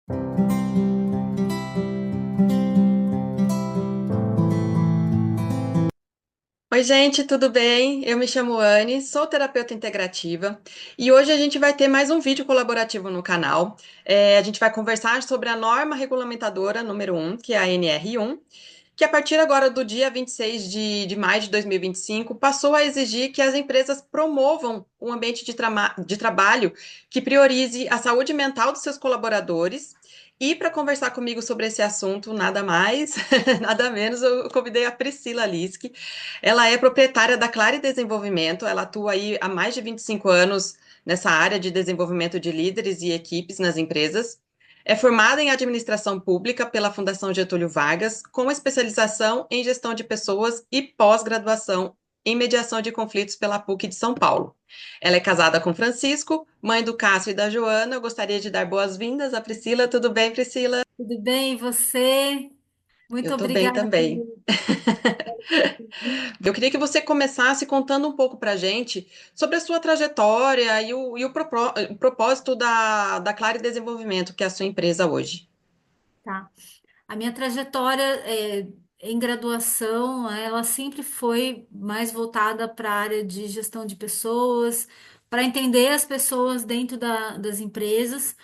Oi, gente, tudo bem? Eu me chamo Anne, sou terapeuta integrativa e hoje a gente vai ter mais um vídeo colaborativo no canal. A gente vai conversar sobre a norma regulamentadora número 1, que é a NR1, que a partir agora do dia 26 de maio de 2025 passou a exigir que as empresas promovam um ambiente de trabalho que priorize a saúde mental dos seus colaboradores. E para conversar comigo sobre esse assunto, nada mais, nada menos, eu convidei a Priscila Liski. Ela é proprietária da Clare Desenvolvimento, ela atua aí há mais de 25 anos nessa área de desenvolvimento de líderes e equipes nas empresas. É formada em administração pública pela Fundação Getúlio Vargas, com especialização em gestão de pessoas e pós-graduação em mediação de conflitos pela PUC de São Paulo. Ela é casada com Francisco, mãe do Cássio e da Joana. Eu gostaria de dar boas-vindas à Priscila. Tudo bem, Priscila? Tudo bem, e você? Eu Muito tô bem obrigada também. pelo convite. Eu queria que você começasse contando um pouco para gente sobre a sua trajetória e o propósito da Clare Desenvolvimento, que é a sua empresa hoje. Tá. A minha trajetória em graduação, ela sempre foi mais voltada para a área de gestão de pessoas, para entender as pessoas dentro das empresas.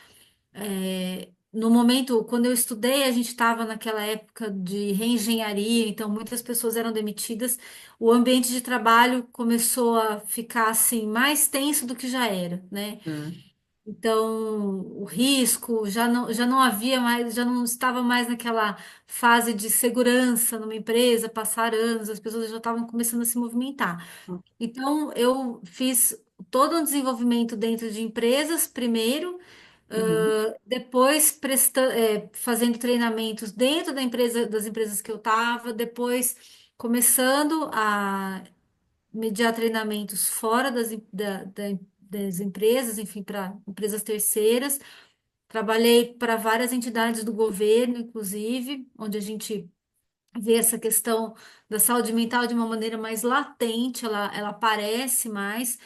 No momento, quando eu estudei, a gente estava naquela época de reengenharia, então muitas pessoas eram demitidas. O ambiente de trabalho começou a ficar assim mais tenso do que já era, né? Hum, Então, o risco já não havia mais, já não estava mais naquela fase de segurança numa empresa, passar anos, as pessoas já estavam começando a se movimentar. Então, eu fiz todo um desenvolvimento dentro de empresas, primeiro, uhum, depois fazendo treinamentos dentro da empresa, das empresas que eu estava, depois começando a mediar treinamentos fora das empresas, enfim, para empresas terceiras. Trabalhei para várias entidades do governo, inclusive, onde a gente vê essa questão da saúde mental de uma maneira mais latente, ela aparece mais.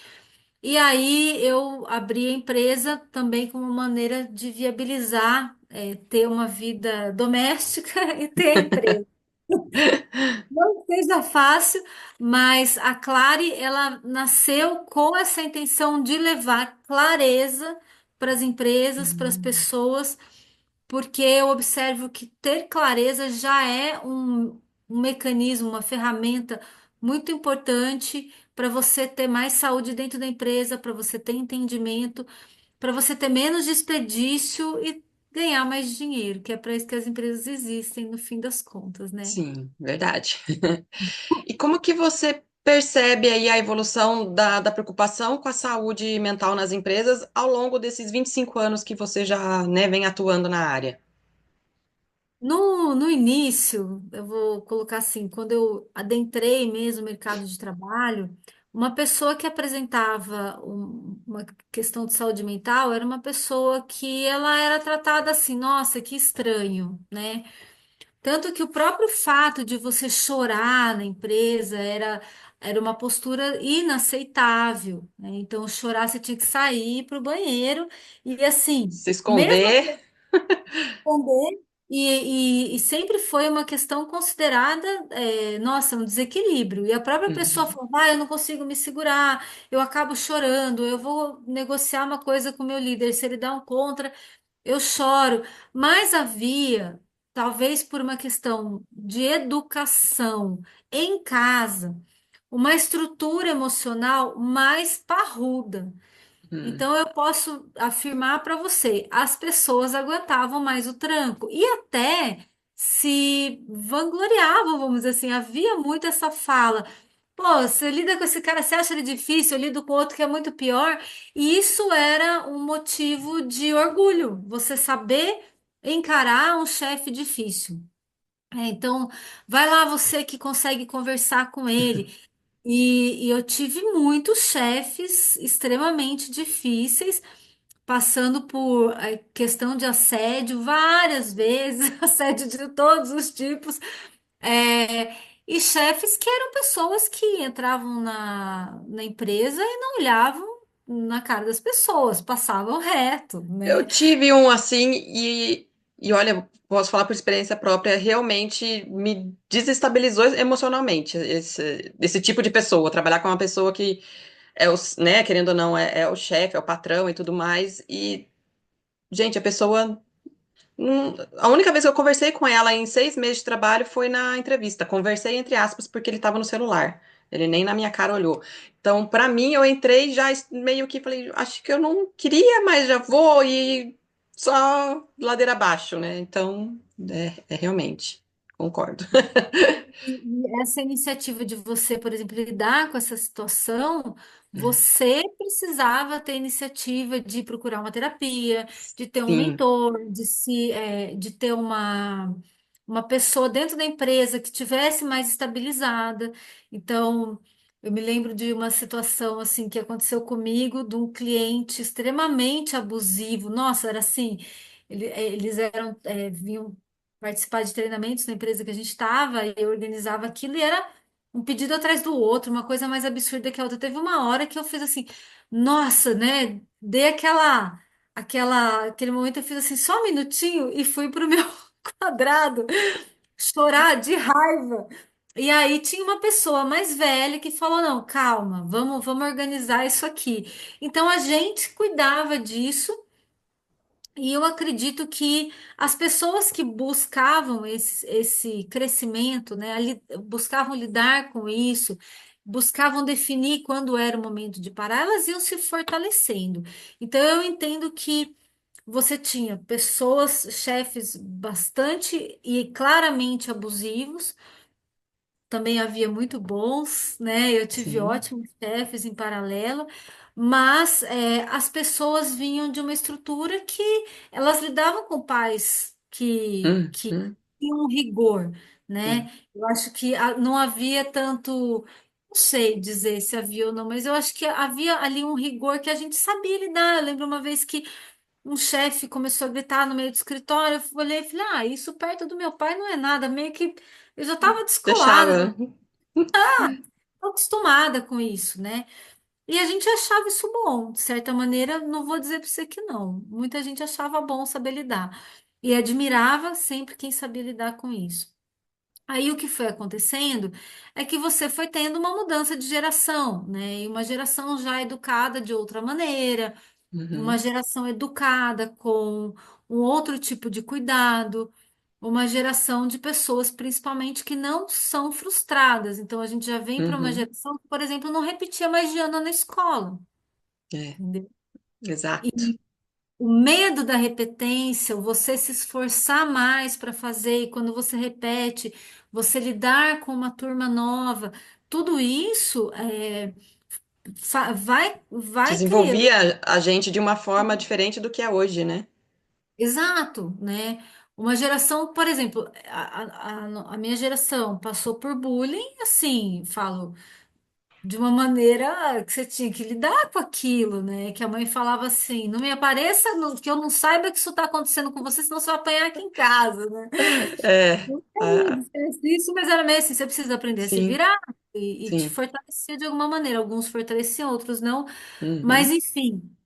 E aí eu abri a empresa também como maneira de viabilizar, ter uma vida doméstica e ter a empresa. Não seja fácil, mas a Clare, ela nasceu com essa intenção de levar clareza para as empresas, para as hum, pessoas, porque eu observo que ter clareza já é um mecanismo, uma ferramenta muito importante para você ter mais saúde dentro da empresa, para você ter entendimento, para você ter menos desperdício e ganhar mais dinheiro, que é para isso que as empresas existem, no fim das contas, né? sim, verdade. E como que você percebe aí a evolução da preocupação com a saúde mental nas empresas ao longo desses 25 anos que você já, né, vem atuando na área? No início, eu vou colocar assim, quando eu adentrei mesmo o mercado de trabalho, uma pessoa que apresentava uma questão de saúde mental era uma pessoa que ela era tratada assim, nossa, que estranho, né? Tanto que o próprio fato de você chorar na empresa era uma postura inaceitável, né? Então, chorar você tinha que sair para o banheiro e assim, Se mesmo esconder? responder, e sempre foi uma questão considerada, nossa, um desequilíbrio. E a própria pessoa Uhum, falou, ah, eu não consigo me segurar, eu acabo chorando, eu vou negociar uma coisa com o meu líder, se ele dá um contra, eu choro. Mas havia, talvez por uma questão de educação em casa, uma estrutura emocional mais parruda. uhum, Então eu posso afirmar para você, as pessoas aguentavam mais o tranco e até se vangloriavam, vamos dizer assim, havia muito essa fala. Pô, você lida com esse cara, você acha ele difícil, eu lido com outro que é muito pior. E isso era um motivo de orgulho, você saber encarar um chefe difícil. Então, vai lá você que consegue conversar com ele. E eu tive muitos chefes extremamente difíceis, passando por questão de assédio várias vezes, assédio de todos os tipos, e chefes que eram pessoas que entravam na empresa e não olhavam. na cara das pessoas, passavam reto, Eu né? tive um assim e olha, posso falar por experiência própria, realmente me desestabilizou emocionalmente esse tipo de pessoa, trabalhar com uma pessoa que é o, né, querendo ou não, é o chefe, é o patrão e tudo mais. E, gente, a pessoa. A única vez que eu conversei com ela em 6 meses de trabalho foi na entrevista. Conversei entre aspas porque ele estava no celular. Ele nem na minha cara olhou. Então, para mim, eu entrei já meio que falei, acho que eu não queria, mas já vou e só ladeira abaixo, né? Então, é realmente, concordo. E essa iniciativa de você, por exemplo, lidar com essa situação, você precisava ter iniciativa de procurar uma terapia, de ter um Sim. mentor, de ter uma pessoa dentro da empresa que tivesse mais estabilizada. Então, eu me lembro de uma situação assim que aconteceu comigo, de um cliente extremamente abusivo. Nossa, era assim, eles vinham participar de treinamentos na empresa que a gente estava, e eu organizava aquilo e era um pedido atrás do outro, uma coisa mais absurda que a outra. Teve uma hora que eu fiz assim, nossa, né? Dei aquele momento eu fiz assim, só um minutinho e fui pro meu quadrado chorar de raiva. E aí tinha uma pessoa mais velha que falou: não, calma, vamos organizar isso aqui. Então a gente cuidava disso. E eu acredito que as pessoas que buscavam esse crescimento, né, buscavam lidar com isso, buscavam definir quando era o momento de parar, elas iam se fortalecendo. Então, eu entendo que você tinha pessoas, chefes bastante e claramente abusivos, também havia muito bons, né? Eu tive Sim. ótimos chefes em paralelo, mas as pessoas vinham de uma estrutura que elas lidavam com pais que Uhum. tinham um rigor, Sim. né? Eu acho que não havia tanto, não sei dizer se havia ou não, mas eu acho que havia ali um rigor que a gente sabia lidar. Eu lembro uma vez que um chefe começou a gritar no meio do escritório, eu olhei e falei, isso perto do meu pai não é nada, meio que eu já estava descolada, Deixava. tô acostumada com isso, né? E a gente achava isso bom, de certa maneira, não vou dizer para você que não. Muita gente achava bom saber lidar. E admirava sempre quem sabia lidar com isso. Aí o que foi acontecendo é que você foi tendo uma mudança de geração, né? E uma geração já educada de outra maneira, uma Uhum. geração educada com um outro tipo de cuidado, uma geração de pessoas, principalmente, que não são frustradas. Então, a gente já vem para uma Uhum. geração que, por exemplo, não repetia mais de ano na escola, É, entendeu? exato. E o medo da repetência, o você se esforçar mais para fazer, e quando você repete, você lidar com uma turma nova, tudo isso vai criando. Desenvolvia a gente de uma forma diferente do que é hoje, né? Exato, né? Uma geração, por exemplo, a minha geração passou por bullying, assim, falo, de uma maneira que você tinha que lidar com aquilo, né? Que a mãe falava assim, não me apareça, que eu não saiba que isso está acontecendo com você, senão você vai apanhar aqui em casa, né? É, Não tem isso, mas era meio assim, você precisa aprender a se sim, virar e te sim. fortalecer de alguma maneira. Alguns fortaleciam, outros não. Mas, Uhum. enfim,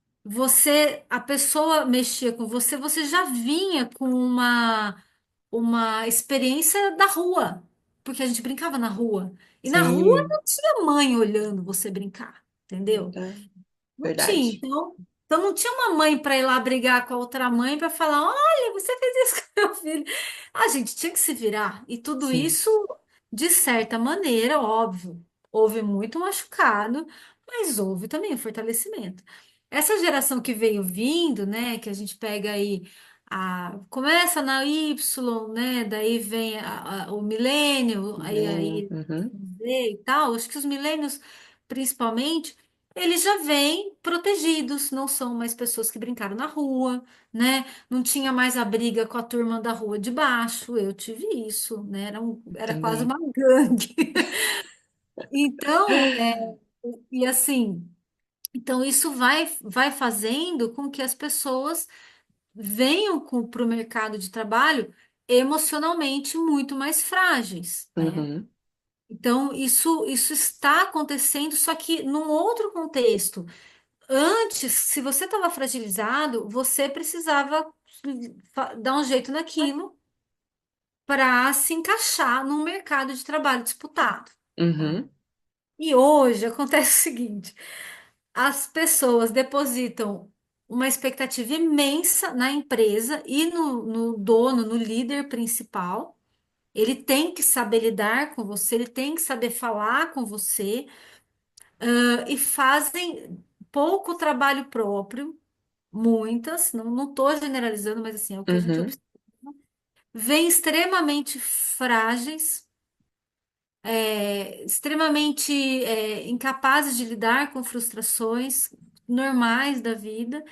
a pessoa mexia com você, você já vinha com uma experiência da rua, porque a gente brincava na rua. E na rua Sim, não tinha mãe olhando você brincar, entendeu? verdade. Não tinha. Verdade. Então não tinha uma mãe para ir lá brigar com a outra mãe para falar: olha, você fez isso com meu filho. A gente tinha que se virar. E tudo Sim. isso, de certa maneira, óbvio, houve muito machucado, mas houve também o fortalecimento. Essa geração que veio vindo, né, que a gente pega aí. Começa na Y, né? Daí vem o milênio, Milênio. aí Uhum. Z e tal. Acho que os milênios, principalmente, eles já vêm protegidos, não são mais pessoas que brincaram na rua, né? Não tinha mais a briga com a turma da rua de baixo, eu tive isso, né? Era quase Também. uma gangue. Então, e assim, então isso vai fazendo com que as pessoas venham para o mercado de trabalho emocionalmente muito mais frágeis, né? Uhum. Então, isso está acontecendo, só que num outro contexto. Antes, se você estava fragilizado, você precisava dar um jeito naquilo para se encaixar num mercado de trabalho disputado, tá? Uhum, E hoje acontece o seguinte: as pessoas depositam uma expectativa imensa na empresa e no dono, no líder principal. Ele tem que saber lidar com você, ele tem que saber falar com você, e fazem pouco trabalho próprio, muitas, não estou generalizando, mas assim, é o que a gente uhum, observa. Vêm extremamente frágeis, extremamente incapazes de lidar com frustrações normais da vida.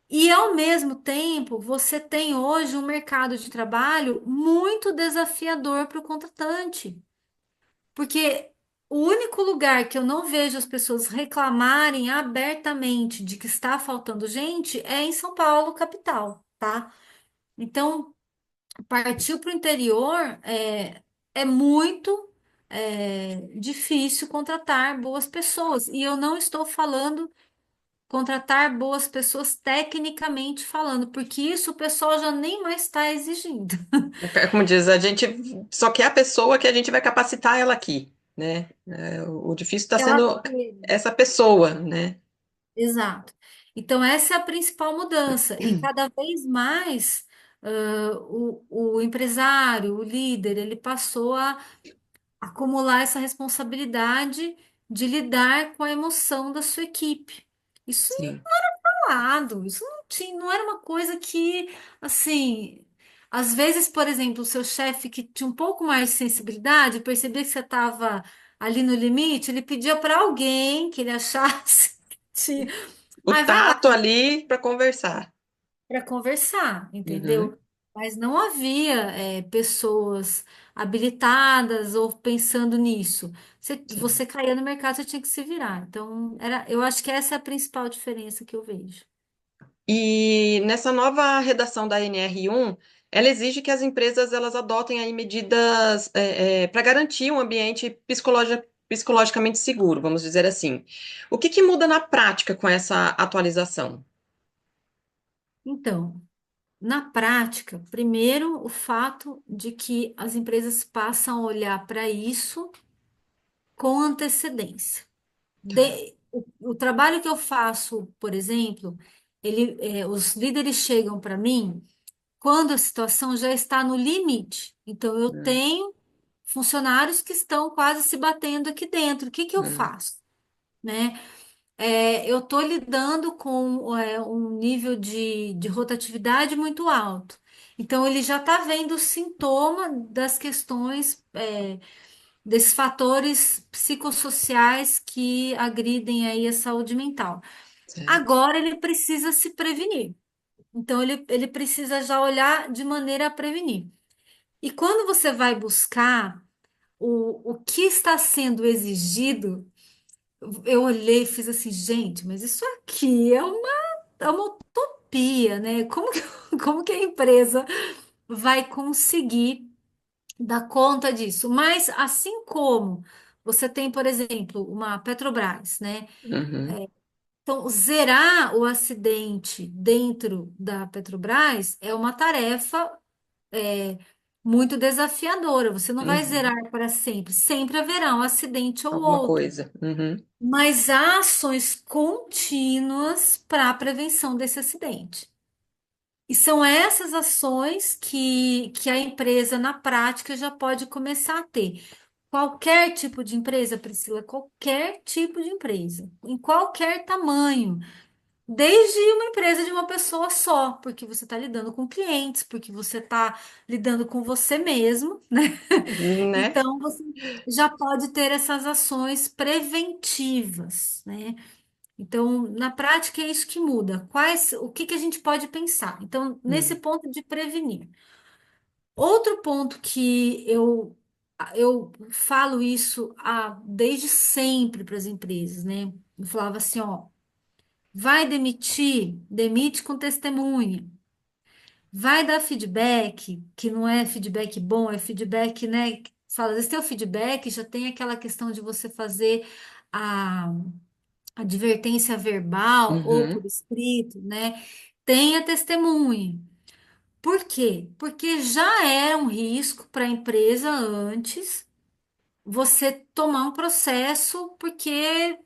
E ao mesmo tempo, você tem hoje um mercado de trabalho muito desafiador para o contratante. Porque o único lugar que eu não vejo as pessoas reclamarem abertamente de que está faltando gente é em São Paulo, capital, tá? Então, partiu para o interior é muito difícil contratar boas pessoas. E eu não estou falando contratar boas pessoas tecnicamente falando, porque isso o pessoal já nem mais está exigindo. é como diz, a gente só quer a pessoa que a gente vai capacitar ela aqui, né? É, o difícil está Ela sendo essa pessoa, né? Exato. Então, essa é a principal mudança. E cada vez mais, o empresário, o líder, ele passou a acumular essa responsabilidade de lidar com a emoção da sua equipe. Isso Sim. não é falado, isso não tinha, não era uma coisa que, assim, às vezes, por exemplo, o seu chefe que tinha um pouco mais de sensibilidade, percebia que você estava ali no limite, ele pedia para alguém que ele achasse que tinha. O Ai, vai lá tato ali para conversar. para conversar, Uhum, entendeu? Mas não havia pessoas habilitadas ou pensando nisso. sim. Você caía no mercado, você tinha que se virar. Então, eu acho que essa é a principal diferença que eu vejo. E nessa nova redação da NR1, ela exige que as empresas elas adotem aí medidas para garantir um ambiente psicologicamente seguro, vamos dizer assim. O que que muda na prática com essa atualização? Então, na prática, primeiro, o fato de que as empresas passam a olhar para isso com antecedência. O trabalho que eu faço, por exemplo, os líderes chegam para mim quando a situação já está no limite. Então, eu Hum, tenho funcionários que estão quase se batendo aqui dentro. O que que eu hum, faço? Né? Eu estou lidando com um nível de rotatividade muito alto. Então, ele já está vendo o sintoma das questões, desses fatores psicossociais que agridem aí a saúde mental. certo. Agora, ele precisa se prevenir. Então, ele precisa já olhar de maneira a prevenir. E quando você vai buscar o que está sendo exigido, eu olhei e fiz assim, gente, mas isso aqui é uma utopia, né? Como que a empresa vai conseguir dar conta disso? Mas assim como você tem, por exemplo, uma Petrobras, né? Uhum, Então, zerar o acidente dentro da Petrobras é uma tarefa é, muito desafiadora. Você não vai uhum. zerar para sempre. Sempre haverá um acidente ou Alguma outro. coisa. Uhum, Mas há ações contínuas para a prevenção desse acidente. E são essas ações que a empresa, na prática, já pode começar a ter. Qualquer tipo de empresa, Priscila, qualquer tipo de empresa, em qualquer tamanho. Desde uma empresa de uma pessoa só, porque você está lidando com clientes, porque você está lidando com você mesmo, né? né? Então, você já pode ter essas ações preventivas, né? Então, na prática, é isso que muda. O que que a gente pode pensar? Então, nesse Hum, ponto de prevenir. Outro ponto que eu falo isso desde sempre para as empresas, né? Eu falava assim, ó. Vai demitir? Demite com testemunha. Vai dar feedback, que não é feedback bom, é feedback, né? Fala, às vezes tem o feedback, já tem aquela questão de você fazer a, advertência verbal ou Uhum, por escrito, né? Tenha testemunha. Por quê? Porque já era um risco para a empresa antes você tomar um processo porque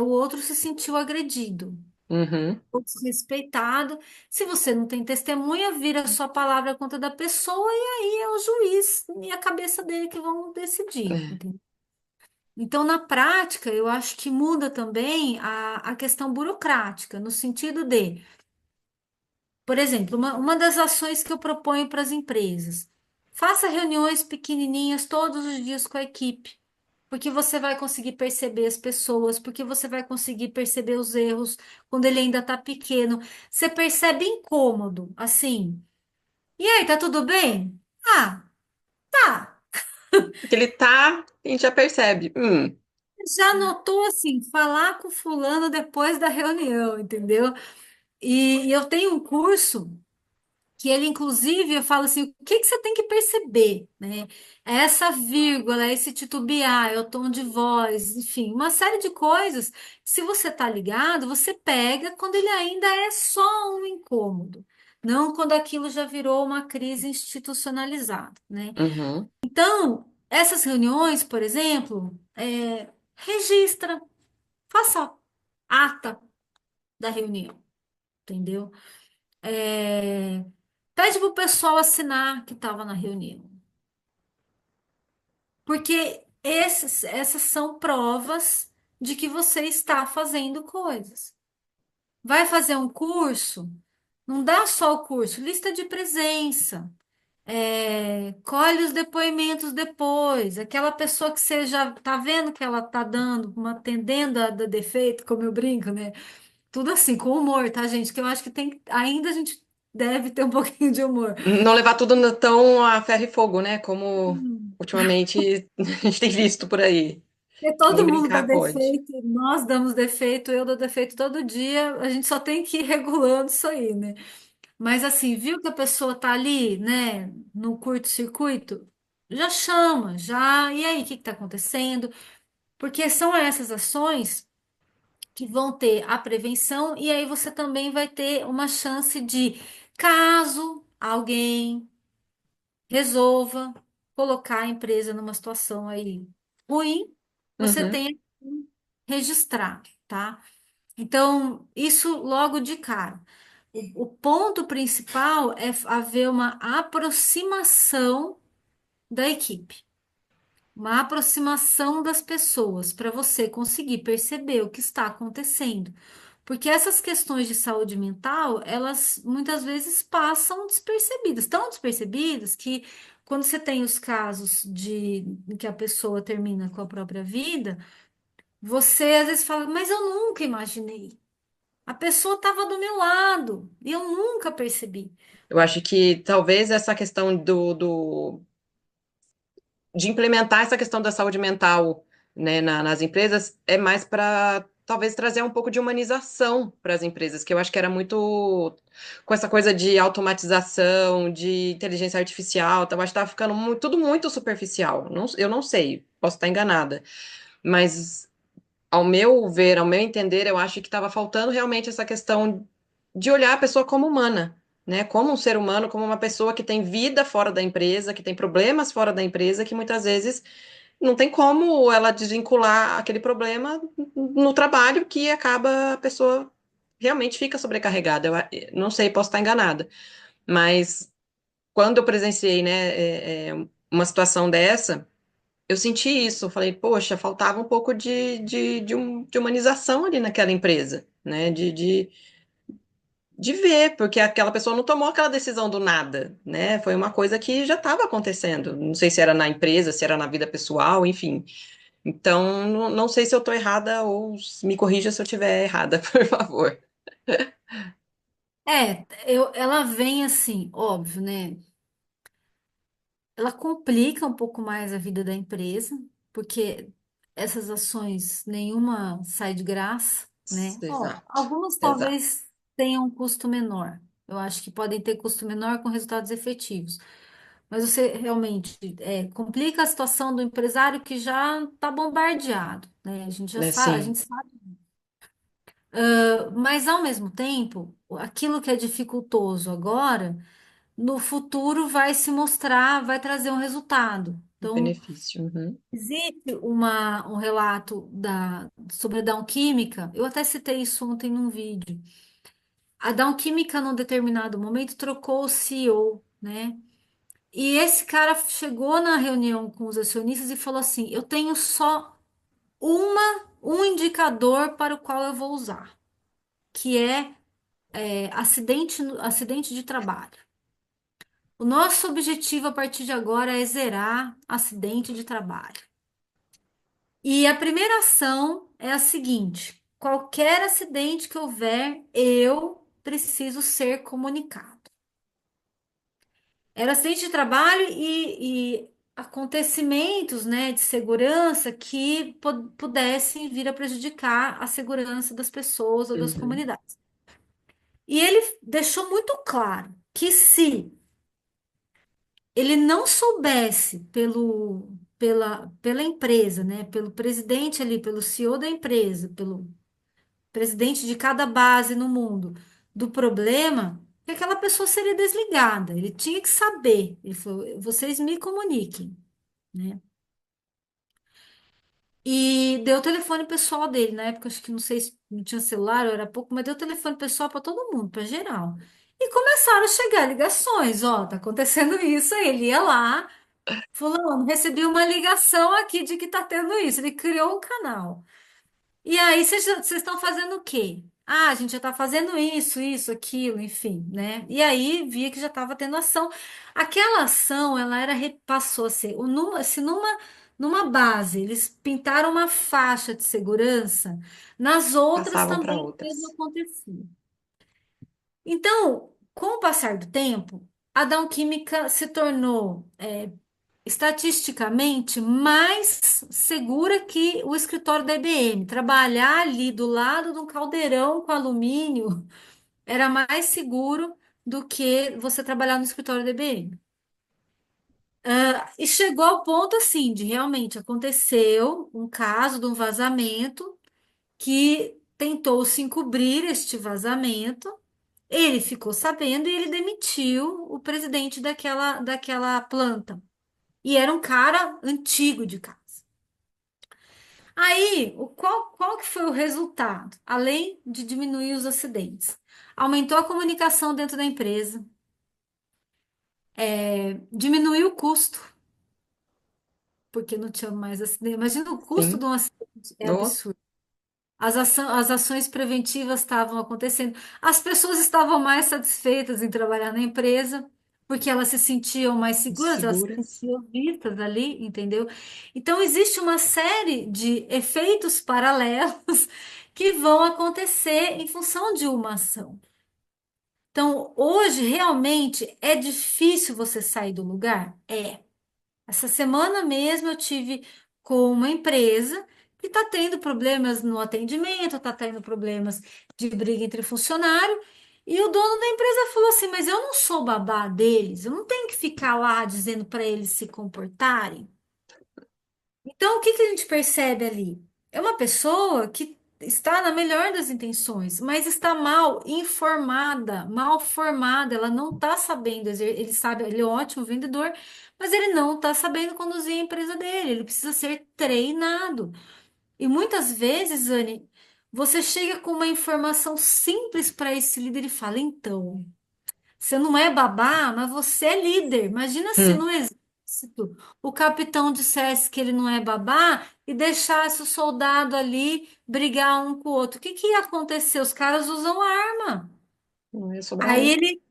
o outro se sentiu agredido uhum, ou desrespeitado. Se você não tem testemunha, vira sua palavra contra da pessoa e aí é o juiz e a cabeça dele que vão decidir. é. Entendeu? Então, na prática, eu acho que muda também a questão burocrática, no sentido de, por exemplo, uma das ações que eu proponho para as empresas, faça reuniões pequenininhas todos os dias com a equipe, porque você vai conseguir perceber as pessoas, porque você vai conseguir perceber os erros quando ele ainda está pequeno. Você percebe incômodo, assim. E aí, tá tudo bem? Ah, tá. Porque ele tá, a gente já percebe. Já notou assim, falar com fulano depois da reunião, entendeu? E eu tenho um curso que ele, inclusive, eu falo assim, o que que você tem que perceber, né? É essa vírgula, é esse titubear, é o tom de voz, enfim, uma série de coisas. Se você tá ligado, você pega quando ele ainda é só um incômodo, não quando aquilo já virou uma crise institucionalizada, né? Uhum. Então, essas reuniões, por exemplo, registra, faça ata da reunião, entendeu? É, pede para o pessoal assinar que estava na reunião. Porque essas são provas de que você está fazendo coisas. Vai fazer um curso? Não dá só o curso, lista de presença. Colhe os depoimentos depois. Aquela pessoa que você já está vendo que ela está dando, uma tendendo a dar defeito, como eu brinco, né? Tudo assim, com humor, tá, gente? Que eu acho que tem, ainda a gente deve ter um pouquinho de humor. Não levar tudo tão a ferro e fogo, né? Como Hum. ultimamente a gente tem visto por aí. Porque Nem todo mundo dá brincar pode. defeito, nós damos defeito, eu dou defeito todo dia, a gente só tem que ir regulando isso aí, né? Mas assim, viu que a pessoa tá ali, né, no curto-circuito? Já chama, já. E aí, o que que tá acontecendo? Porque são essas ações que vão ter a prevenção, e aí você também vai ter uma chance de, caso alguém resolva colocar a empresa numa situação aí ruim, você Uhum, tem que registrar, tá? Então, isso logo de cara. O ponto principal é haver uma aproximação da equipe, uma aproximação das pessoas para você conseguir perceber o que está acontecendo. Porque essas questões de saúde mental, elas muitas vezes passam despercebidas, tão despercebidas que quando você tem os casos de em que a pessoa termina com a própria vida, você às vezes fala, mas eu nunca imaginei. A pessoa estava do meu lado e eu nunca percebi. eu acho que talvez essa questão de implementar essa questão da saúde mental, né, nas empresas é mais para talvez trazer um pouco de humanização para as empresas, que eu acho que era muito com essa coisa de automatização, de inteligência artificial, então acho que estava ficando tudo muito superficial. Eu não sei, posso estar enganada, mas ao meu ver, ao meu entender, eu acho que estava faltando realmente essa questão de olhar a pessoa como humana, né? Como um ser humano, como uma pessoa que tem vida fora da empresa, que tem problemas fora da empresa, que muitas vezes não tem como ela desvincular aquele problema no trabalho, que acaba a pessoa realmente fica sobrecarregada. Não sei, posso estar enganada, mas quando eu presenciei, né, uma situação dessa, eu senti isso. Eu falei, poxa, faltava um pouco de humanização ali naquela empresa, né? De ver, porque aquela pessoa não tomou aquela decisão do nada, né? Foi uma coisa que já estava acontecendo. Não sei se era na empresa, se era na vida pessoal, enfim. Então, não sei se eu estou errada ou me corrija se eu estiver errada, por favor. Ela vem assim, óbvio, né? Ela complica um pouco mais a vida da empresa, porque essas ações nenhuma sai de graça, né? Ó, Exato, algumas exato. talvez tenham um custo menor. Eu acho que podem ter custo menor com resultados efetivos. Mas você realmente complica a situação do empresário que já está bombardeado, né? A gente já É, sabe, a sim. gente sabe. Mas ao mesmo tempo, aquilo que é dificultoso agora, no futuro vai se mostrar, vai trazer um resultado. Então, Benefício. Uhum. existe um relato sobre a Dow Química, eu até citei isso ontem num vídeo. A Dow Química, num determinado momento, trocou o CEO, né? E esse cara chegou na reunião com os acionistas e falou assim: eu tenho só um indicador para o qual eu vou usar, que é acidente de trabalho. O nosso objetivo a partir de agora é zerar acidente de trabalho. E a primeira ação é a seguinte: qualquer acidente que houver, eu preciso ser comunicado. Era acidente de trabalho e acontecimentos, né, de segurança que pudessem vir a prejudicar a segurança das pessoas ou das Uhum. comunidades. E ele deixou muito claro que se ele não soubesse pela empresa, né, pelo presidente ali, pelo CEO da empresa, pelo presidente de cada base no mundo, do problema, que aquela pessoa seria desligada. Ele tinha que saber. Ele falou: vocês me comuniquem, né? E deu o telefone pessoal dele. Na época, acho que não sei se não tinha celular, ou era pouco, mas deu o telefone pessoal para todo mundo, para geral. E começaram a chegar ligações. Ó, tá acontecendo isso. Aí ele ia lá. Fulano, recebi uma ligação aqui de que tá tendo isso. Ele criou um canal. E aí, vocês estão fazendo o quê? Ah, a gente já tá fazendo isso, aquilo, enfim, né? E aí via que já estava tendo ação. Aquela ação, ela passou a ser, se numa base, eles pintaram uma faixa de segurança, nas outras Passavam para também o mesmo outras. acontecia. Então, com o passar do tempo, a Dow Química se tornou estatisticamente mais segura que o escritório da IBM. Trabalhar ali do lado de um caldeirão com alumínio era mais seguro do que você trabalhar no escritório da IBM. E chegou ao ponto assim de realmente aconteceu um caso de um vazamento que tentou se encobrir este vazamento. Ele ficou sabendo e ele demitiu o presidente daquela planta. E era um cara antigo de casa. Aí, qual que foi o resultado? Além de diminuir os acidentes, aumentou a comunicação dentro da empresa, diminuiu o custo, porque não tinha mais acidente. Imagina o custo de Sim. um acidente, é No, absurdo. As ações preventivas estavam acontecendo. As pessoas estavam mais satisfeitas em trabalhar na empresa, porque elas se sentiam mais seguras, elas se seguras. sentiam vistas ali, entendeu? Então, existe uma série de efeitos paralelos que vão acontecer em função de uma ação. Então, hoje, realmente, é difícil você sair do lugar? É. Essa semana mesmo eu tive com uma empresa que está tendo problemas no atendimento, está tendo problemas de briga entre funcionário, e o dono da empresa falou assim: mas eu não sou babá deles, eu não tenho que ficar lá dizendo para eles se comportarem. Então, o que que a gente percebe ali? É uma pessoa que está na melhor das intenções, mas está mal informada, mal formada, ela não está sabendo, ele sabe, ele é um ótimo vendedor, mas ele não está sabendo conduzir a empresa dele, ele precisa ser treinado. E muitas vezes, Anne, você chega com uma informação simples para esse líder e fala: então. Você não é babá, mas você é líder. Imagina se Hum, no exército o capitão dissesse que ele não é babá e deixasse o soldado ali brigar um com o outro. O que que ia acontecer? Os caras usam arma. não ia sobrar Aí um. ele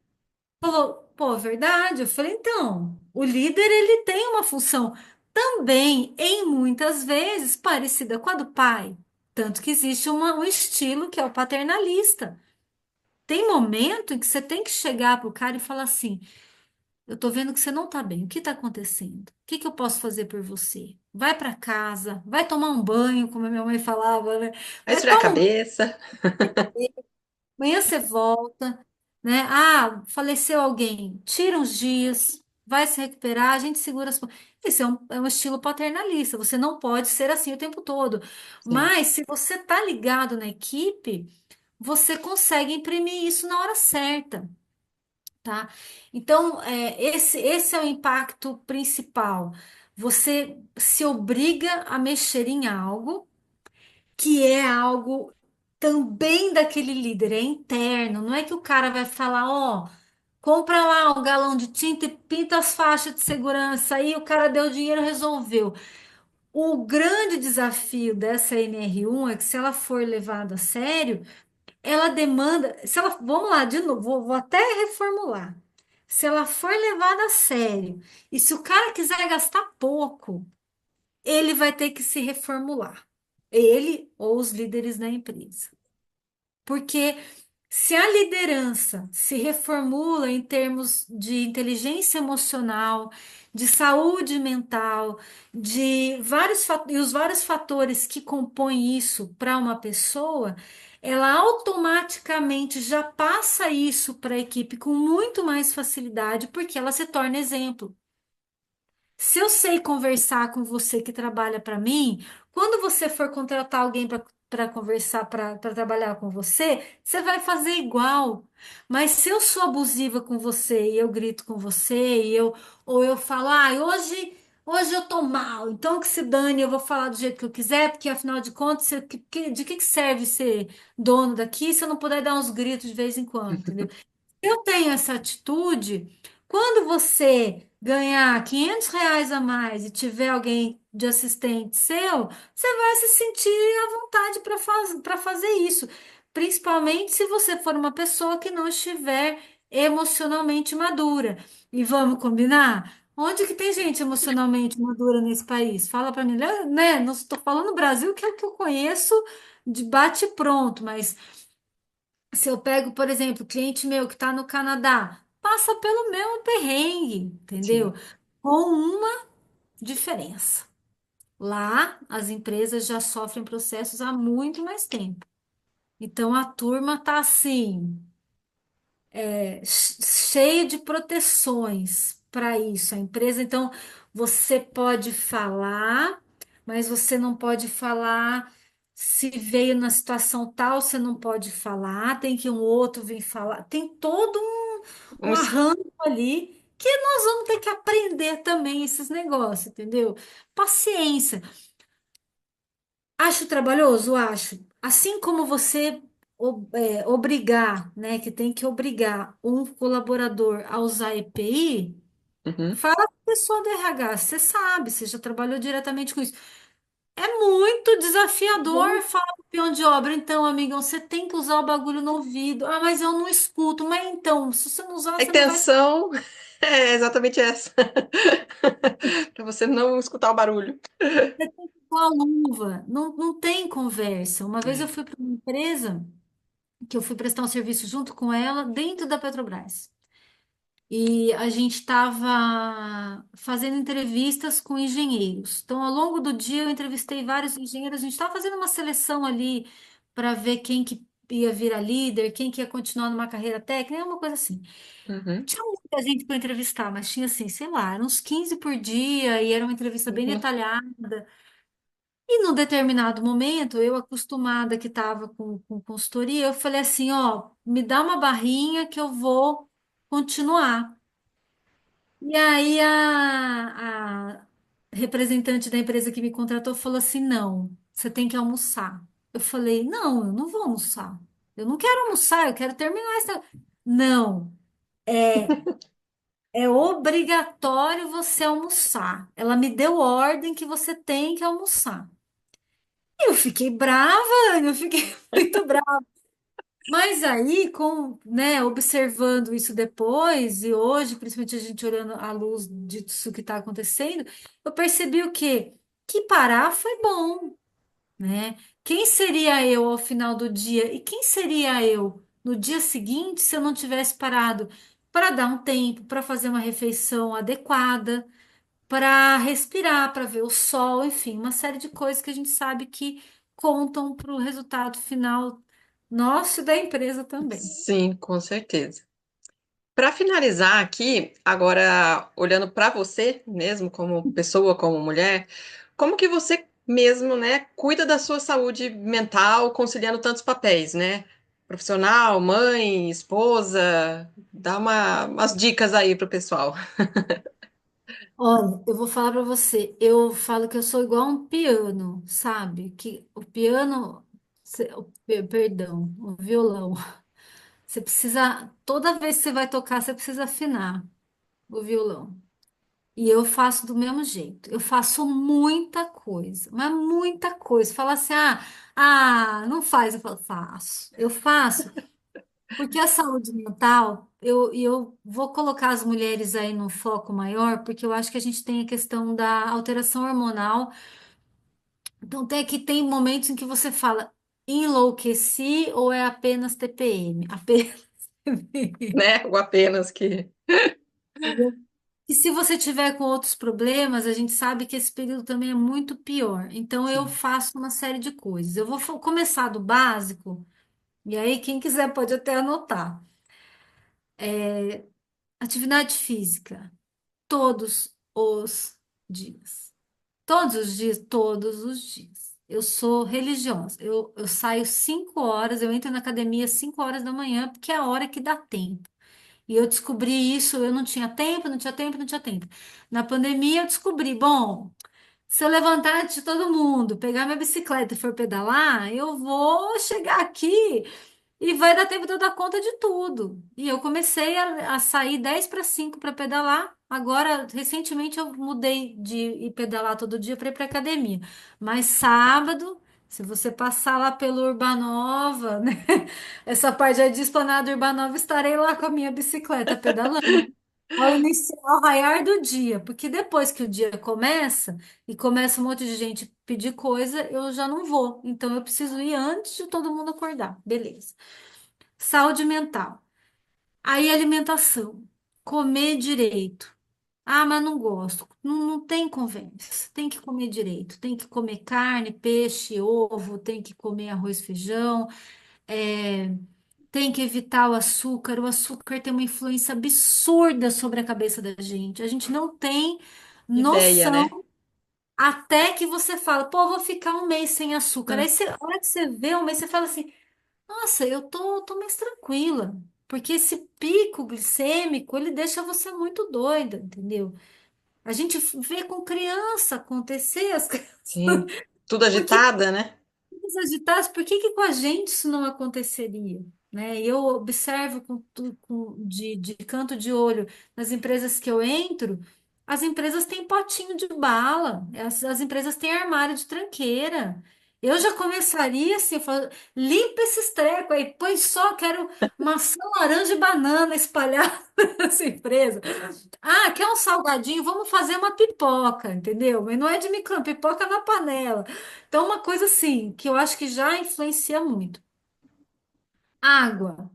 falou: pô, verdade. Eu falei: então, o líder ele tem uma função também, em muitas vezes, parecida com a do pai. Tanto que existe um estilo que é o paternalista. Tem momento em que você tem que chegar pro cara e falar assim: eu tô vendo que você não tá bem. O que tá acontecendo? O que que eu posso fazer por você? Vai para casa, vai tomar um banho, como a minha mãe falava, né? Vai Vai esfriar a tomar um banho, cabeça. amanhã você volta, né? Ah, faleceu alguém. Tira uns dias, vai se recuperar, a gente segura as. Esse é um estilo paternalista. Você não pode ser assim o tempo todo. Sim. Mas se você tá ligado na equipe, você consegue imprimir isso na hora certa, tá? Então, esse é o impacto principal. Você se obriga a mexer em algo que é algo também daquele líder, é interno. Não é que o cara vai falar, ó, compra lá um galão de tinta e pinta as faixas de segurança. Aí o cara deu dinheiro, resolveu. O grande desafio dessa NR1 é que se ela for levada a sério, ela demanda, se ela, vamos lá, de novo, vou até reformular. Se ela for levada a sério, e se o cara quiser gastar pouco, ele vai ter que se reformular. Ele ou os líderes da empresa. Porque se a liderança se reformula em termos de inteligência emocional, de saúde mental, de e os vários fatores que compõem isso para uma pessoa, ela automaticamente já passa isso para a equipe com muito mais facilidade, porque ela se torna exemplo. Se eu sei conversar com você que trabalha para mim, quando você for contratar alguém para conversar, para trabalhar com você, você vai fazer igual. Mas se eu sou abusiva com você e eu grito com você ou eu falo, ah, hoje eu tô mal, então que se dane, eu vou falar do jeito que eu quiser, porque afinal de contas, de que serve ser dono daqui se eu não puder dar uns gritos de vez em quando, entendeu? Eu tenho essa atitude. Quando você ganhar R$ 500 a mais e tiver alguém de assistente seu, você vai se sentir à vontade para fazer isso. Principalmente se você for uma pessoa que não estiver emocionalmente madura. E vamos combinar? Onde que tem gente emocionalmente madura nesse país? Fala para mim, né? Não estou falando no Brasil, que é o que eu conheço de bate pronto, mas se eu pego, por exemplo, cliente meu que está no Canadá, passa pelo mesmo perrengue, entendeu? Sim. Com uma diferença. Lá, as empresas já sofrem processos há muito mais tempo. Então, a turma está assim, cheio de proteções para isso. A empresa, então, você pode falar, mas você não pode falar se veio na situação tal, você não pode falar, tem que um outro vir falar. Tem todo um Um es- arranjo ali que nós vamos ter que aprender também esses negócios, entendeu? Paciência. Acho trabalhoso? Acho. Assim como você obrigar, né, que tem que obrigar um colaborador a usar EPI, Uhum. fala com a pessoa do RH, você sabe, você já trabalhou diretamente com isso. É muito desafiador falar para o peão de obra, então, amigão, você tem que usar o bagulho no ouvido. Ah, mas eu não escuto. Mas então, se você não usar, A você não vai intenção é exatamente essa, para você não escutar o barulho. com a luva. Não, não tem conversa. Uma vez eu É. fui para uma empresa que eu fui prestar um serviço junto com ela dentro da Petrobras. E a gente estava fazendo entrevistas com engenheiros. Então, ao longo do dia, eu entrevistei vários engenheiros. A gente estava fazendo uma seleção ali para ver quem que ia virar líder, quem que ia continuar numa carreira técnica, uma coisa assim. Uhum. Tinha muita gente para entrevistar, mas tinha assim, sei lá, eram uns 15 por dia e era uma entrevista bem Uhum. detalhada. E num determinado momento, eu acostumada que estava com consultoria, eu falei assim, ó, me dá uma barrinha que eu vou continuar. E aí a representante da empresa que me contratou falou assim, não, você tem que almoçar. Eu falei, não, eu não vou almoçar. Eu não quero almoçar, eu quero terminar essa. Não, é obrigatório você almoçar. Ela me deu ordem que você tem que almoçar. Eu fiquei brava, eu fiquei muito brava. Mas aí, né, observando isso depois, e hoje, principalmente a gente olhando à luz disso que está acontecendo, eu percebi o quê? Que parar foi bom, né? Quem seria eu ao final do dia? E quem seria eu no dia seguinte se eu não tivesse parado para dar um tempo, para fazer uma refeição adequada? Para respirar, para ver o sol, enfim, uma série de coisas que a gente sabe que contam para o resultado final nosso e da empresa também. Sim, com certeza. Para finalizar aqui, agora olhando para você mesmo, como pessoa, como mulher, como que você mesmo, né, cuida da sua saúde mental, conciliando tantos papéis, né? profissional, mãe, esposa? Dá umas dicas aí pro pessoal. Olha, eu vou falar para você, eu falo que eu sou igual um piano, sabe? Que o piano, perdão, o violão. Você precisa, toda vez que você vai tocar, você precisa afinar o violão. E eu faço do mesmo jeito. Eu faço muita coisa, mas muita coisa. Fala assim, não faz. Eu falo, faço. Eu faço porque a saúde mental, eu vou colocar as mulheres aí no foco maior, porque eu acho que a gente tem a questão da alteração hormonal. Então tem momentos em que você fala, enlouqueci ou é apenas TPM? Apenas TPM. Né? O apenas que. E se você tiver com outros problemas, a gente sabe que esse período também é muito pior. Então eu Sim. faço uma série de coisas. Eu vou começar do básico, e aí quem quiser pode até anotar. Atividade física, todos os dias. Todos os dias, todos os dias. Eu sou religiosa. Eu saio 5 horas, eu entro na academia às 5 horas da manhã, porque é a hora que dá tempo. E eu descobri isso, eu não tinha tempo, não tinha tempo, não tinha tempo. Na pandemia eu descobri, bom, se eu levantar antes de todo mundo, pegar minha bicicleta e for pedalar, eu vou chegar aqui e vai dar tempo de eu dar conta de tudo. E eu comecei a sair 10 para 5 para pedalar. Agora, recentemente, eu mudei de ir pedalar todo dia para ir para academia. Mas sábado, se você passar lá pelo Urbanova, né? Essa parte aí de Esplanada Urbanova, estarei lá com a minha bicicleta pedalando. Ao iniciar, ao raiar do dia, porque depois que o dia começa e começa um monte de gente pedir coisa, eu já não vou. Então eu preciso ir antes de todo mundo acordar. Beleza. Saúde mental. Aí alimentação. Comer direito. Ah, mas não gosto. Não, não tem conversa. Tem que comer direito. Tem que comer carne, peixe, ovo. Tem que comer arroz, feijão. é, Tem que evitar o açúcar. O açúcar tem uma influência absurda sobre a cabeça da gente. A gente não tem Ideia, noção né? até que você fala, pô, vou ficar um mês sem açúcar. Ah, Aí você, a hora que você vê um mês, você fala assim. Nossa, eu tô mais tranquila, porque esse pico glicêmico, ele deixa você muito doida, entendeu? A gente vê com criança acontecer as coisas. sim. Tudo Por que agitada, né? nos agitados, por que que com a gente isso não aconteceria? Né? E eu observo de canto de olho nas empresas que eu entro, as empresas têm potinho de bala, as empresas têm armário de tranqueira. Eu já começaria assim, limpa esses trecos aí, põe só, quero maçã, laranja e banana espalhada nessa empresa. Ah, quer um salgadinho? Vamos fazer uma pipoca, entendeu? Mas não é de micro, pipoca na panela. Então, uma coisa assim, que eu acho que já influencia muito. Água,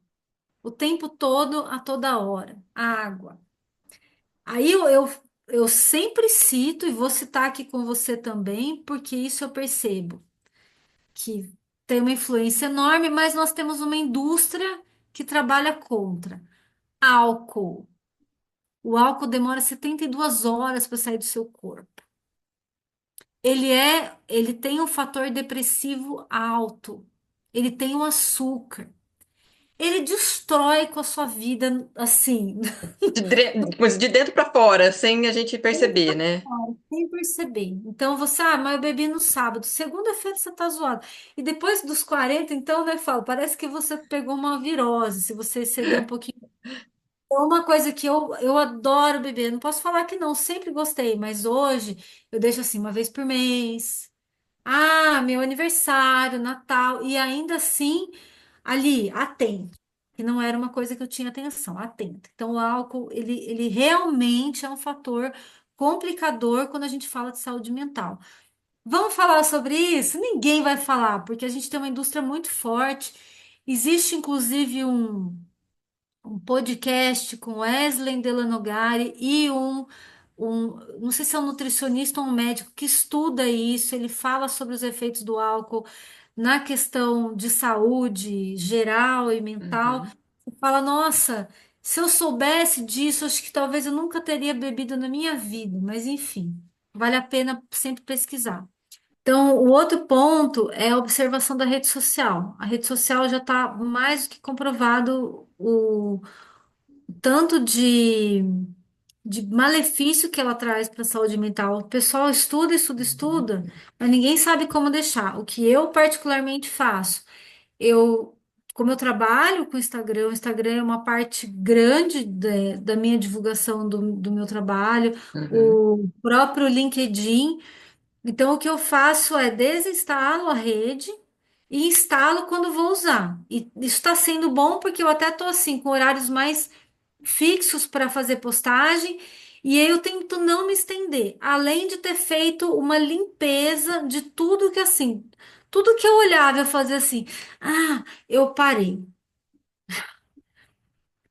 o tempo todo, a toda hora. Água. Aí eu sempre cito, e vou citar aqui com você também, porque isso eu percebo que tem uma influência enorme, mas nós temos uma indústria que trabalha contra. Álcool. O álcool demora 72 horas para sair do seu corpo. Ele tem um fator depressivo alto. Ele tem um açúcar. Ele destrói com a sua vida, assim, Mas de dentro pra fora, sem a gente perceber, né? sem perceber. Então você, mas eu bebi no sábado, segunda-feira você tá zoado. E depois dos 40, então, né, falo, parece que você pegou uma virose, se você exceder um pouquinho. É uma coisa que eu adoro beber, não posso falar que não, sempre gostei, mas hoje eu deixo assim, uma vez por mês. Ah, meu aniversário, Natal, e ainda assim, ali, atento, que não era uma coisa que eu tinha atenção, atento. Então, o álcool, ele realmente é um fator complicador quando a gente fala de saúde mental. Vamos falar sobre isso? Ninguém vai falar, porque a gente tem uma indústria muito forte. Existe, inclusive, um podcast com Wesley Delanogari e não sei se é um nutricionista ou um médico que estuda isso, ele fala sobre os efeitos do álcool na questão de saúde geral e mental. Uhum. E fala, nossa, se eu soubesse disso, acho que talvez eu nunca teria bebido na minha vida, mas enfim, vale a pena sempre pesquisar. Então, o outro ponto é a observação da rede social. A rede social já está mais do que comprovado o tanto de malefício que ela traz para a saúde mental. O pessoal estuda, estuda, estuda, mas ninguém sabe como deixar. O que eu particularmente faço, eu, como eu trabalho com o Instagram é uma parte grande da minha divulgação do meu trabalho, Uhum. o próprio LinkedIn. Então, o que eu faço é desinstalo a rede e instalo quando vou usar. E isso está sendo bom porque eu até estou assim com horários mais fixos para fazer postagem e aí eu tento não me estender, além de ter feito uma limpeza de tudo que assim, tudo que eu olhava, eu fazia assim, eu parei.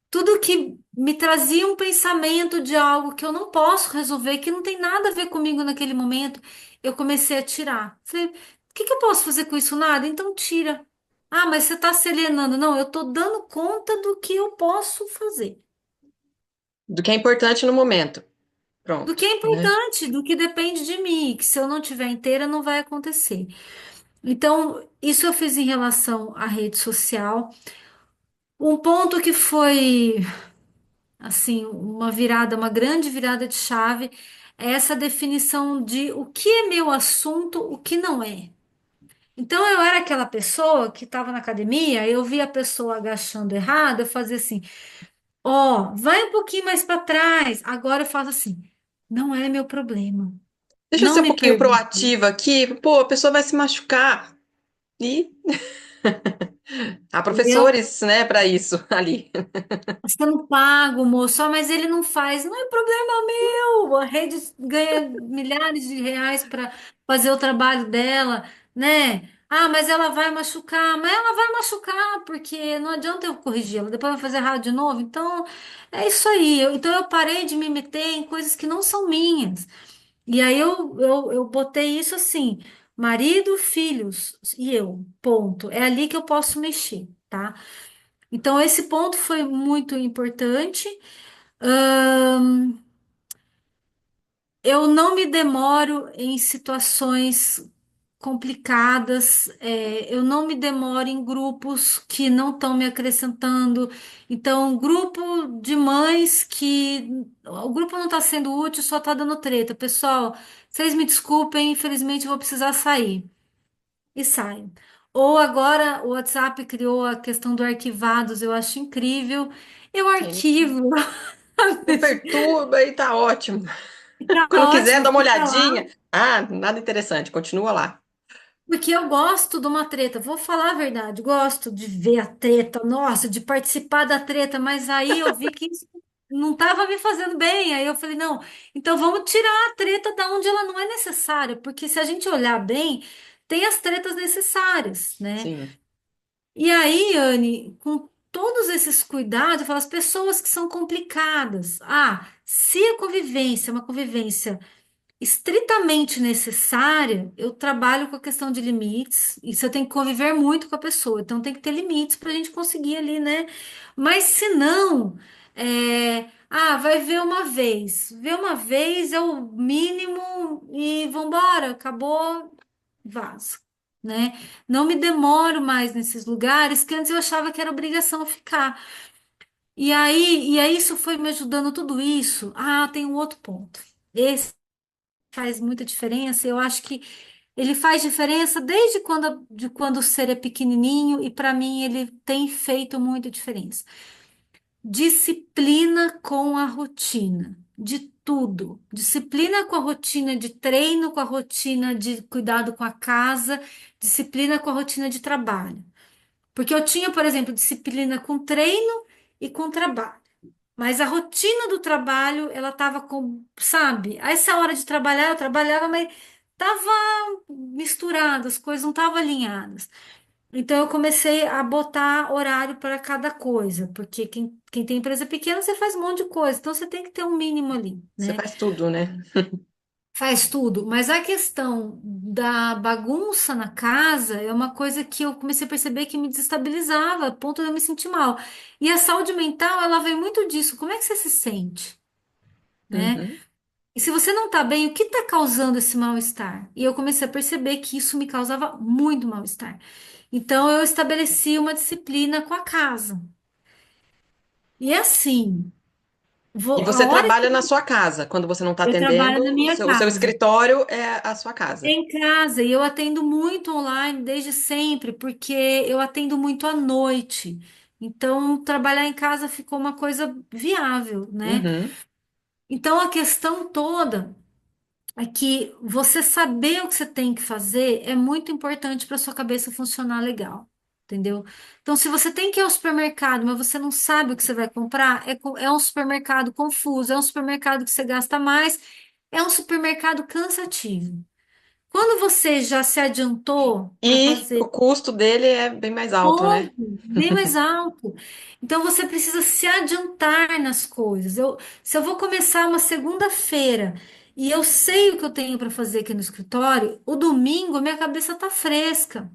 Tudo que me trazia um pensamento de algo que eu não posso resolver, que não tem nada a ver comigo naquele momento, eu comecei a tirar. Falei, o que que eu posso fazer com isso? Nada? Então tira. Ah, mas você está se alienando. Não, eu estou dando conta do que eu posso fazer. Do que é importante no momento. Do que Pronto, é né? importante, do que depende de mim, que se eu não tiver inteira não vai acontecer. Então, isso eu fiz em relação à rede social. Um ponto que foi, assim, uma virada, uma grande virada de chave, é essa definição de o que é meu assunto, o que não é. Então, eu era aquela pessoa que estava na academia, eu via a pessoa agachando errado, eu fazia assim, ó, vai um pouquinho mais para trás. Agora eu faço assim, não é meu problema. Deixa eu Não ser um me pouquinho pergunte. proativa aqui. Pô, a pessoa vai se machucar. E há Entendeu? professores, né, para isso ali. Você não paga o moço, mas ele não faz. Não é problema meu. A rede ganha milhares de reais para fazer o trabalho dela, né? Ah, mas ela vai machucar. Mas ela vai machucar, porque não adianta eu corrigir. Ela depois vai fazer errado de novo. Então, é isso aí. Então, eu parei de me meter em coisas que não são minhas. E aí, eu botei isso assim: marido, filhos e eu. Ponto. É ali que eu posso mexer, tá? Então, esse ponto foi muito importante. Ahn, eu não me demoro em situações complicadas, eu não me demoro em grupos que não estão me acrescentando. Então, grupo de mães que o grupo não está sendo útil, só está dando treta. Pessoal, vocês me desculpem, infelizmente eu vou precisar sair. E saio. Ou agora o WhatsApp criou a questão do arquivados, eu acho incrível. Eu Sim. arquivo. Não perturba e tá ótimo. Tá Quando quiser, ótimo, dá uma fica lá. olhadinha. Ah, nada interessante, continua lá. Porque eu gosto de uma treta, vou falar a verdade, gosto de ver a treta, nossa, de participar da treta, mas aí eu vi que isso não estava me fazendo bem. Aí eu falei, não, então vamos tirar a treta da onde ela não é necessária, porque se a gente olhar bem, tem as tretas necessárias, né? Sim, E aí, Anne, com todos esses cuidados, eu falo, as pessoas que são complicadas. Ah, se a convivência é uma convivência estritamente necessária, eu trabalho com a questão de limites. Isso eu tenho que conviver muito com a pessoa, então tem que ter limites para a gente conseguir ali, né? Mas se não, vai ver uma vez é o mínimo e vambora, acabou, vaza, né? Não me demoro mais nesses lugares que antes eu achava que era obrigação ficar. E aí isso foi me ajudando tudo isso. Ah, tem um outro ponto. Esse faz muita diferença. Eu acho que ele faz diferença desde quando o ser é pequenininho e para mim ele tem feito muita diferença. Disciplina com a rotina, de tudo. Disciplina com a rotina de treino, com a rotina de cuidado com a casa, disciplina com a rotina de trabalho. Porque eu tinha, por exemplo, disciplina com treino e com trabalho. Mas a rotina do trabalho, ela tava com, sabe? A essa hora de trabalhar, eu trabalhava, mas tava misturado, as coisas não estavam alinhadas. Então eu comecei a botar horário para cada coisa, porque quem tem empresa pequena, você faz um monte de coisa, então você tem que ter um mínimo ali, você né? faz tudo, né? Faz tudo, mas a questão da bagunça na casa é uma coisa que eu comecei a perceber que me desestabilizava, a ponto de eu me sentir mal. E a saúde mental, ela vem muito disso. Como é que você se sente, né? Uhum. E se você não tá bem, o que tá causando esse mal-estar? E eu comecei a perceber que isso me causava muito mal-estar. Então eu estabeleci uma disciplina com a casa. E assim, E a você hora que trabalha na sua casa, quando você não está eu atendendo, trabalho na minha o seu casa, escritório é a sua é casa. em casa, e eu atendo muito online desde sempre, porque eu atendo muito à noite. Então, trabalhar em casa ficou uma coisa viável, né? Uhum. Então, a questão toda é que você saber o que você tem que fazer é muito importante para sua cabeça funcionar legal, entendeu? Então, se você tem que ir ao supermercado, mas você não sabe o que você vai comprar, é um supermercado confuso, é um supermercado que você gasta mais, é um supermercado cansativo. Quando você já se adiantou para E o fazer custo dele é bem mais alto, né? pouco, bem mais alto, então você precisa se adiantar nas coisas. Se eu vou começar uma segunda-feira e eu sei o que eu tenho para fazer aqui no escritório, o domingo minha cabeça está fresca.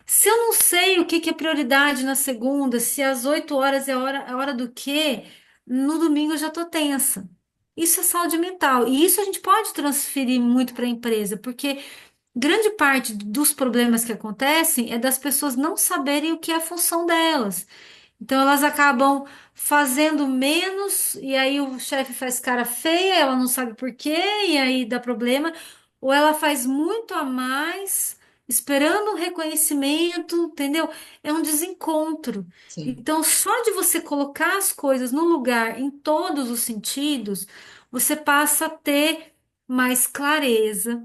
Se eu não sei o que que é prioridade na segunda, se às 8 horas é hora do quê, no domingo eu já estou tensa. Isso é saúde mental. E isso a gente pode transferir muito para a empresa, porque grande parte dos problemas que acontecem é das pessoas não saberem o que é a função delas. Então elas acabam fazendo menos e aí o chefe faz cara feia, ela não sabe por quê e aí dá problema, ou ela faz muito a mais, esperando um reconhecimento, entendeu? É um desencontro. Sim. Então, só de você colocar as coisas no lugar em todos os sentidos, você passa a ter mais clareza.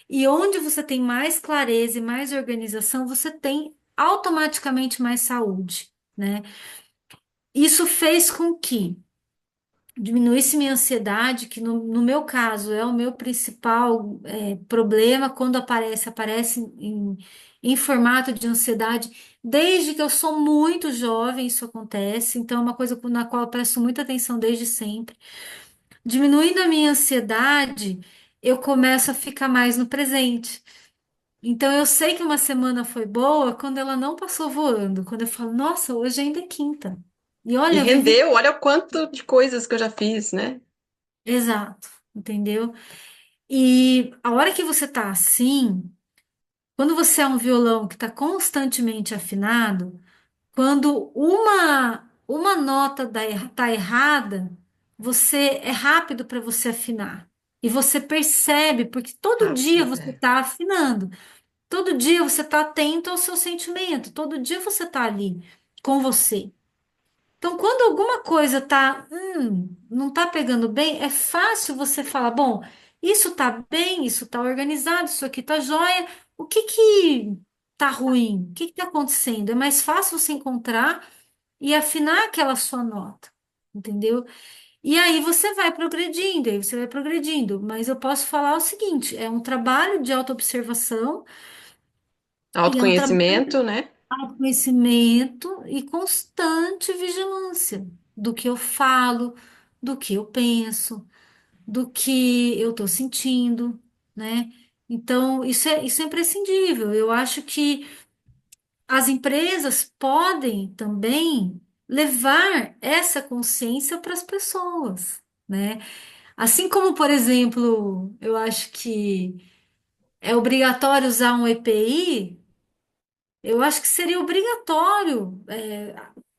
E onde você tem mais clareza e mais organização, você tem automaticamente mais saúde, né? Isso fez com que diminuísse minha ansiedade, que no meu caso é o meu principal problema, quando aparece em formato de ansiedade, desde que eu sou muito jovem, isso acontece, então é uma coisa na qual eu presto muita atenção desde sempre. Diminuindo a minha ansiedade, eu começo a ficar mais no presente. Então eu sei que uma semana foi boa quando ela não passou voando, quando eu falo, nossa, hoje ainda é quinta. E E olha, eu vivi. rendeu, olha o quanto de coisas que eu já fiz, né? Exato, entendeu? E a hora que você tá assim, quando você é um violão que está constantemente afinado, quando uma nota tá errada, você é rápido para você afinar. E você percebe, porque todo dia Rápido, você é. está afinando. Todo dia você está atento ao seu sentimento, todo dia você está ali com você. Então, quando alguma coisa não tá pegando bem, é fácil você falar, bom, isso tá bem, isso tá organizado, isso aqui tá jóia. O que que tá ruim? O que que tá acontecendo? É mais fácil você encontrar e afinar aquela sua nota, entendeu? E aí você vai progredindo, aí você vai progredindo. Mas eu posso falar o seguinte, é um trabalho de autoobservação e é um trabalho Autoconhecimento, né? autoconhecimento e constante vigilância do que eu falo, do que eu penso, do que eu estou sentindo, né? Então, isso é imprescindível. Eu acho que as empresas podem também levar essa consciência para as pessoas, né? Assim como, por exemplo, eu acho que é obrigatório usar um EPI. Eu acho que seria obrigatório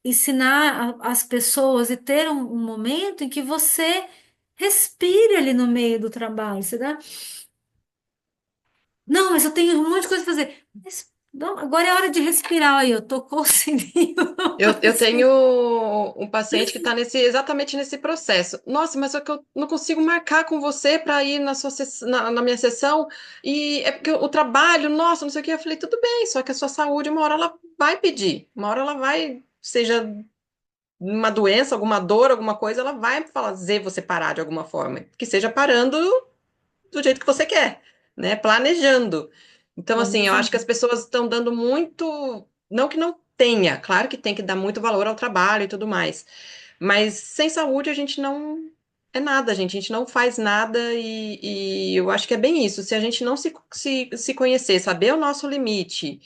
ensinar as pessoas e ter um momento em que você respire ali no meio do trabalho. Você dá, não, mas eu tenho um monte de coisa para fazer. Não, agora é hora de respirar. Aí, eu tô conseguindo Eu tenho respirar. um paciente que está exatamente nesse processo. Nossa, mas só que eu não consigo marcar com você para ir na na minha sessão, e é porque o trabalho, nossa, não sei o que. Eu falei, tudo bem, só que a sua saúde, uma hora ela vai pedir, uma hora ela vai, seja uma doença, alguma dor, alguma coisa, ela vai fazer você parar de alguma forma, que seja parando do jeito que você quer, né? Planejando. Então, assim, eu acho que as Planejamento. pessoas estão dando muito. Não que não tenha, claro que tem que dar muito valor ao trabalho e tudo mais. Mas sem saúde a gente não é nada, gente. A gente não faz nada e eu acho que é bem isso. Se a gente não se conhecer, saber o nosso limite,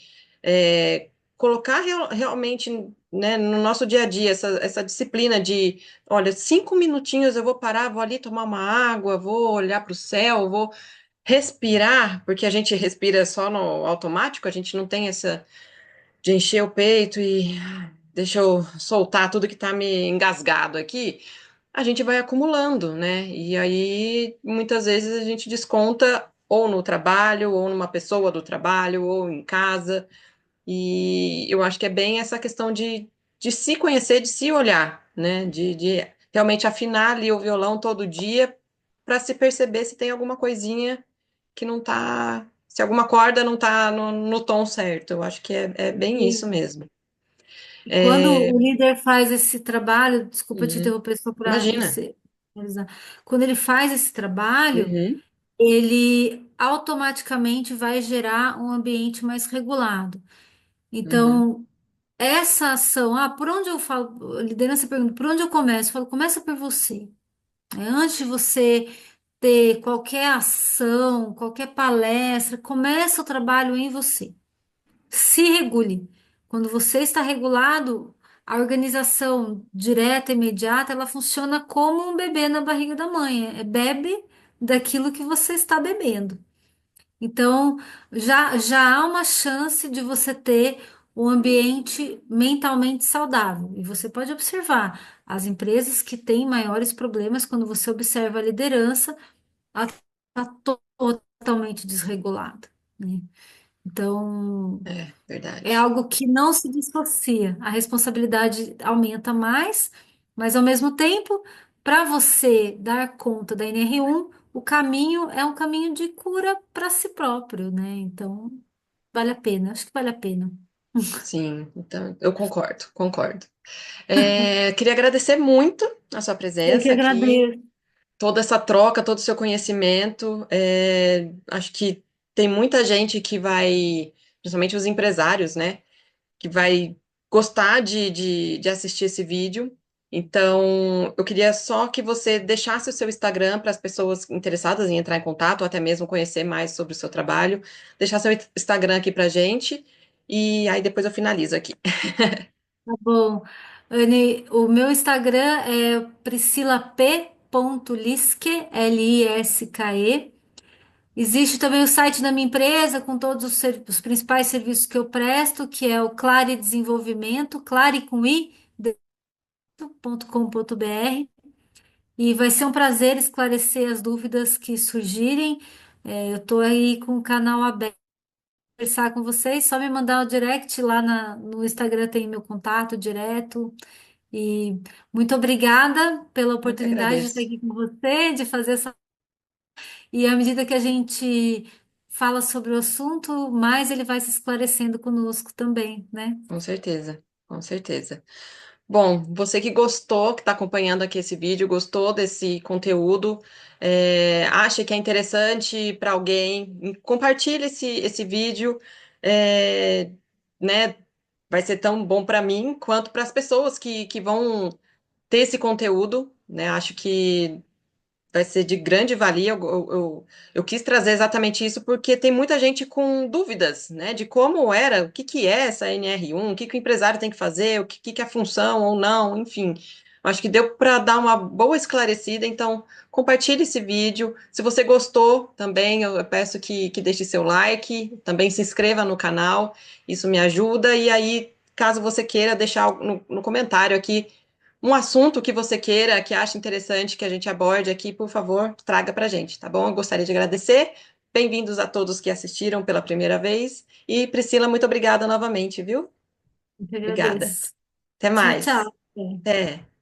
colocar realmente. né, no nosso dia a dia, essa disciplina de, olha, 5 minutinhos eu vou parar, vou ali tomar uma água, vou olhar para o céu, vou respirar, porque a gente respira só no automático, a gente não tem essa de encher o peito e deixa eu soltar tudo que está me engasgado aqui, a gente vai acumulando, né? E aí muitas vezes a gente desconta ou no trabalho, ou numa pessoa do trabalho, ou em casa. E eu acho que é bem essa questão de se conhecer, de se olhar, né? De realmente afinar ali o violão todo dia para se perceber se tem alguma coisinha que não tá, se alguma corda não tá no tom certo. Eu acho que é bem isso mesmo. E quando É, o líder faz esse trabalho, desculpa te uhum, interromper só para imagina. você finalizar. Quando ele faz esse trabalho, Uhum, ele automaticamente vai gerar um ambiente mais regulado. uhum, Então, essa ação, por onde eu falo, a liderança pergunta, por onde eu começo? Eu falo, começa por você. Antes de você ter qualquer ação, qualquer palestra, começa o trabalho em você. Se regule. Quando você está regulado, a organização direta, imediata, ela funciona como um bebê na barriga da mãe. Bebe daquilo que você está bebendo. Então, já há uma chance de você ter um ambiente mentalmente saudável. E você pode observar, as empresas que têm maiores problemas, quando você observa a liderança, ela está totalmente desregulada, né? Então, é verdade. algo que não se dissocia. A responsabilidade aumenta mais, mas ao mesmo tempo, para você dar conta da NR1, o caminho é um caminho de cura para si próprio, né? Então, vale a pena. Acho que vale a pena. Sim, então eu concordo, concordo. Queria agradecer muito a sua Eu que presença aqui, agradeço. toda essa troca, todo o seu conhecimento. Acho que tem muita gente que vai, principalmente os empresários, né, que vai gostar de assistir esse vídeo. Então, eu queria só que você deixasse o seu Instagram para as pessoas interessadas em entrar em contato, ou até mesmo conhecer mais sobre o seu trabalho. Deixar seu Instagram aqui para gente, e aí depois eu finalizo aqui. Tá bom. Anne, o meu Instagram é priscilap.liske, Liske. Existe também o site da minha empresa com todos os principais serviços que eu presto, que é o Clare Desenvolvimento, Clare com i, .com.br. E vai ser um prazer esclarecer as dúvidas que surgirem. Eu estou aí com o canal aberto para conversar com vocês. Só me mandar o direct lá no Instagram, tem meu contato direto. E muito obrigada pela Eu que oportunidade de estar agradeço, aqui com você, de fazer essa. E à medida que a gente fala sobre o assunto, mais ele vai se esclarecendo conosco também, né? com certeza, com certeza. Bom, você que gostou, que está acompanhando aqui esse vídeo, gostou desse conteúdo, acha que é interessante para alguém, compartilhe esse vídeo, é, né? Vai ser tão bom para mim quanto para as pessoas que vão ter esse conteúdo, né? Acho que vai ser de grande valia. Eu quis trazer exatamente isso porque tem muita gente com dúvidas, né, de como era, o que que é essa NR1, o que que o empresário tem que fazer, o que é a função ou não, enfim. Acho que deu para dar uma boa esclarecida, então compartilhe esse vídeo. Se você gostou também, eu peço que deixe seu like, também se inscreva no canal, isso me ajuda. E aí, caso você queira deixar no comentário aqui um assunto que você queira, que ache interessante que a gente aborde aqui, por favor, traga para a gente, tá bom? Eu gostaria de agradecer. Bem-vindos a todos que assistiram pela primeira vez. E Priscila, muito obrigada novamente, viu? Eu que Obrigada. agradeço. Até Tchau, mais. tchau. Até.